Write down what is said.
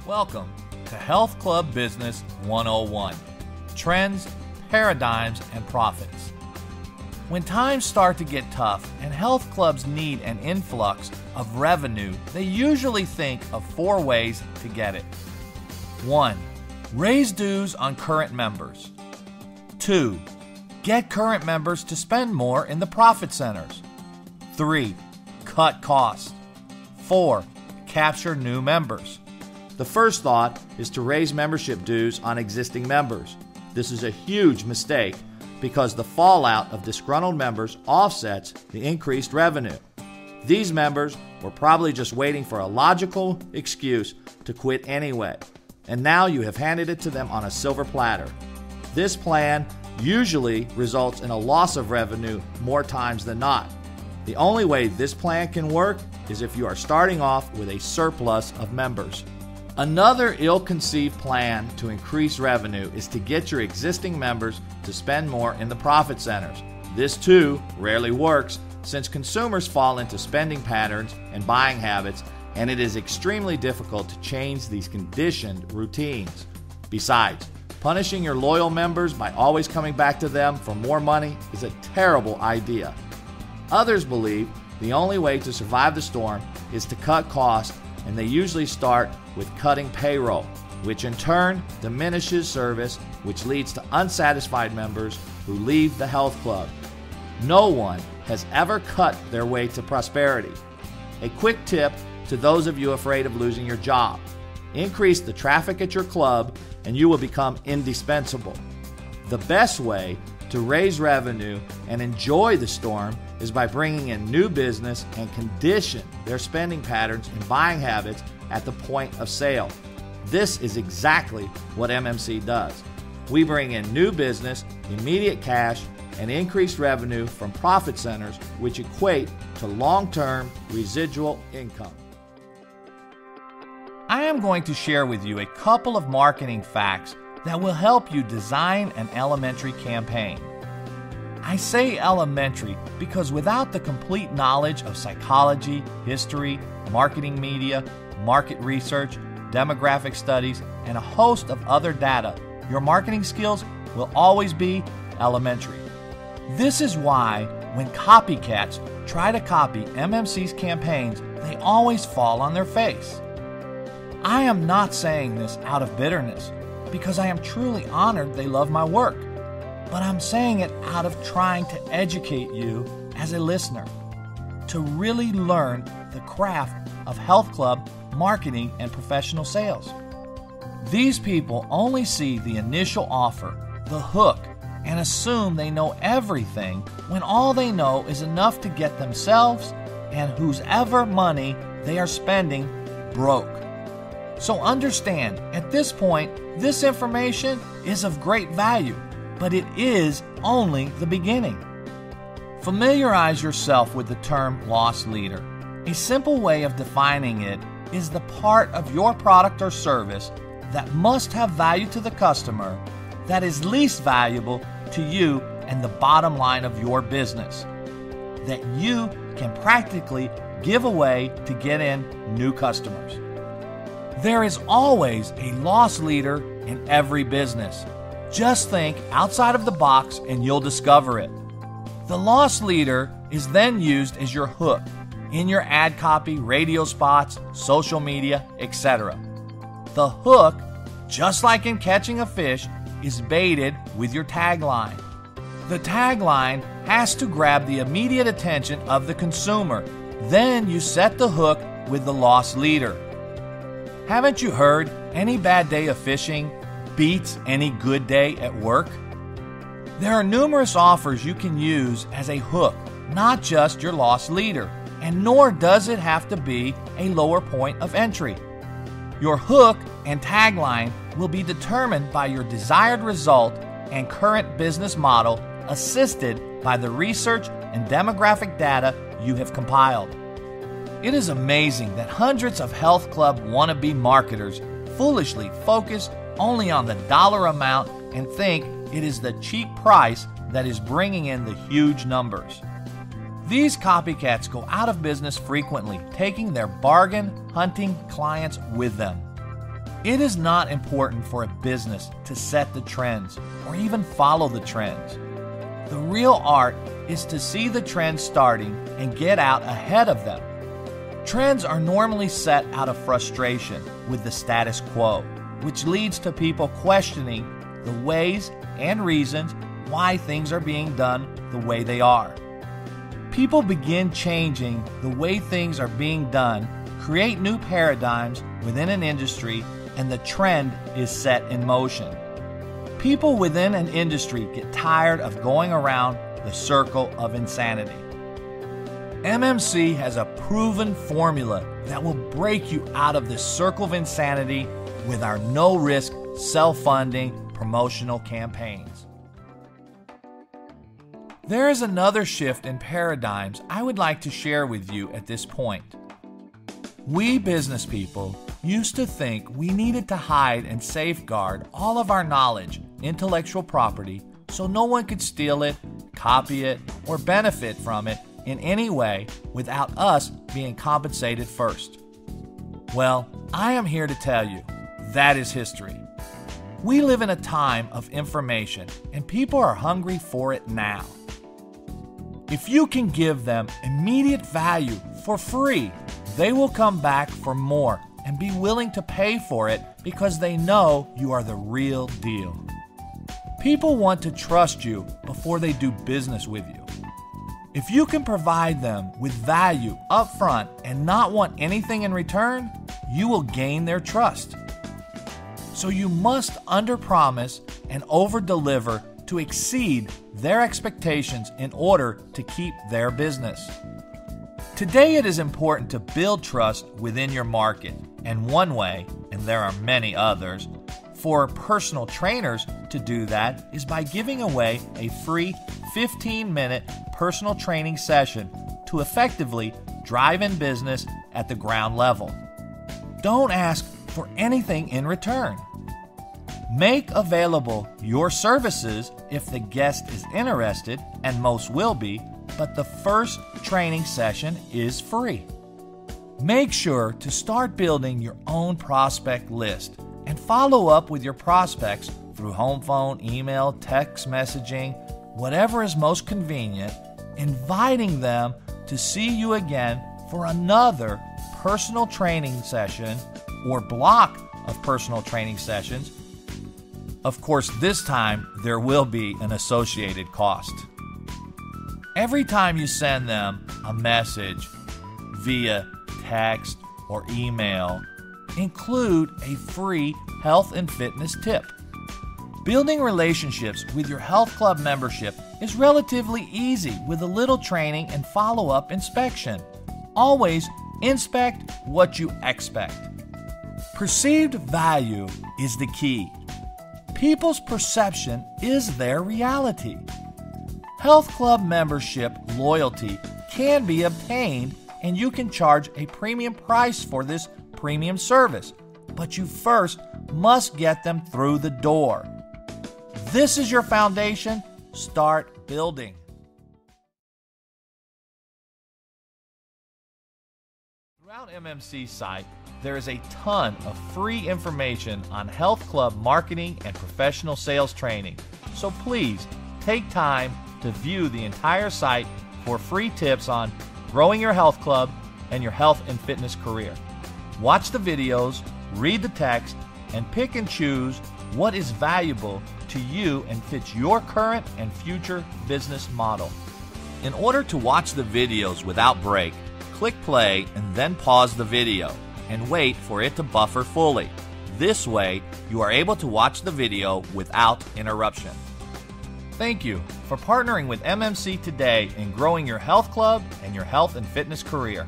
Welcome to Health Club Business 101, Trends, Paradigms, and Profits. When times start to get tough and health clubs need an influx of revenue, they usually think of 4 ways to get it. 1. Raise dues on current members. 2. Get current members to spend more in the profit centers. 3. Cut costs. 4. Capture new members. The first thought is to raise membership dues on existing members. This is a huge mistake because the fallout of disgruntled members offsets the increased revenue. These members were probably just waiting for a logical excuse to quit anyway, and now you have handed it to them on a silver platter. This plan usually results in a loss of revenue more times than not. The only way this plan can work is if you are starting off with a surplus of members. Another ill-conceived plan to increase revenue is to get your existing members to spend more in the profit centers. This too rarely works since consumers fall into spending patterns and buying habits, and it is extremely difficult to change these conditioned routines. Besides, punishing your loyal members by always coming back to them for more money is a terrible idea. Others believe the only way to survive the storm is to cut costs, and they usually start with cutting payroll, which in turn diminishes service, which leads to unsatisfied members who leave the health club. No one has ever cut their way to prosperity. A quick tip to those of you afraid of losing your job: increase the traffic at your club and you will become indispensable. The best way to raise revenue and enjoy the storm is by bringing in new business and condition their spending patterns and buying habits at the point of sale. This is exactly what MMC does. We bring in new business, immediate cash, and increased revenue from profit centers, which equate to long-term residual income. I am going to share with you a couple of marketing facts that will help you design an elementary campaign. I say elementary because without the complete knowledge of psychology, history, marketing media, market research, demographic studies, and a host of other data, your marketing skills will always be elementary. This is why when copycats try to copy MMC's campaigns, they always fall on their face. I am not saying this out of bitterness, because I am truly honored they love my work, but I'm saying it out of trying to educate you as a listener, to really learn the craft of health club marketing and professional sales. These people only see the initial offer, the hook, and assume they know everything when all they know is enough to get themselves and whosever money they are spending broke. So understand, at this point, this information is of great value, but it is only the beginning. Familiarize yourself with the term loss leader. A simple way of defining it is the part of your product or service that must have value to the customer, that is least valuable to you and the bottom line of your business, that you can practically give away to get in new customers. There is always a loss leader in every business. Just think outside of the box and you'll discover it. The loss leader is then used as your hook in your ad copy, radio spots, social media, etc. The hook, just like in catching a fish, is baited with your tagline. The tagline has to grab the immediate attention of the consumer. Then you set the hook with the loss leader. Haven't you heard any bad day of fishing beats any good day at work? There are numerous offers you can use as a hook, not just your loss leader, and nor does it have to be a lower point of entry. Your hook and tagline will be determined by your desired result and current business model, assisted by the research and demographic data you have compiled. It is amazing that hundreds of health club wannabe marketers foolishly focus only on the dollar amount and think it is the cheap price that is bringing in the huge numbers. These copycats go out of business frequently, taking their bargain hunting clients with them. It is not important for a business to set the trends or even follow the trends. The real art is to see the trends starting and get out ahead of them. Trends are normally set out of frustration with the status quo, which leads to people questioning the ways and reasons why things are being done the way they are. People begin changing the way things are being done, create new paradigms within an industry, and the trend is set in motion. People within an industry get tired of going around the circle of insanity. MMC has a proven formula that will break you out of this circle of insanity with our no-risk, self-funding promotional campaigns. There is another shift in paradigms I would like to share with you at this point. We business people used to think we needed to hide and safeguard all of our knowledge, intellectual property, so no one could steal it, copy it, or benefit from it in any way without us being compensated first. Well, I am here to tell you that is history. We live in a time of information, and people are hungry for it now. If you can give them immediate value for free, they will come back for more and be willing to pay for it because they know you are the real deal. People want to trust you before they do business with you. If you can provide them with value up front and not want anything in return, you will gain their trust. So you must underpromise and overdeliver to exceed their expectations in order to keep their business. Today it is important to build trust within your market, and one way, and there are many others, for personal trainers to do that is by giving away a free 15-minute personal training session to effectively drive in business at the ground level. Don't ask for anything in return. Make available your services if the guest is interested, and most will be, but the first training session is free. Make sure to start building your own prospect list and follow up with your prospects through home phone, email, text messaging, whatever is most convenient, inviting them to see you again for another personal training session or block of personal training sessions. Of course, this time there will be an associated cost. Every time you send them a message via text or email, include a free health and fitness tip. Building relationships with your health club membership is relatively easy with a little training and follow-up inspection. Always inspect what you expect. Perceived value is the key. People's perception is their reality. Health club membership loyalty can be obtained, and you can charge a premium price for this premium service, but you first must get them through the door. This is your foundation. Start building. Throughout MMC's site, there is a ton of free information on health club marketing and professional sales training. So please take time to view the entire site for free tips on growing your health club and your health and fitness career. Watch the videos, read the text, and pick and choose what is valuable to you and fits your current and future business model. In order to watch the videos without break, click play and then pause the video and wait for it to buffer fully. This way, you are able to watch the video without interruption. Thank you for partnering with MMC today in growing your health club and your health and fitness career.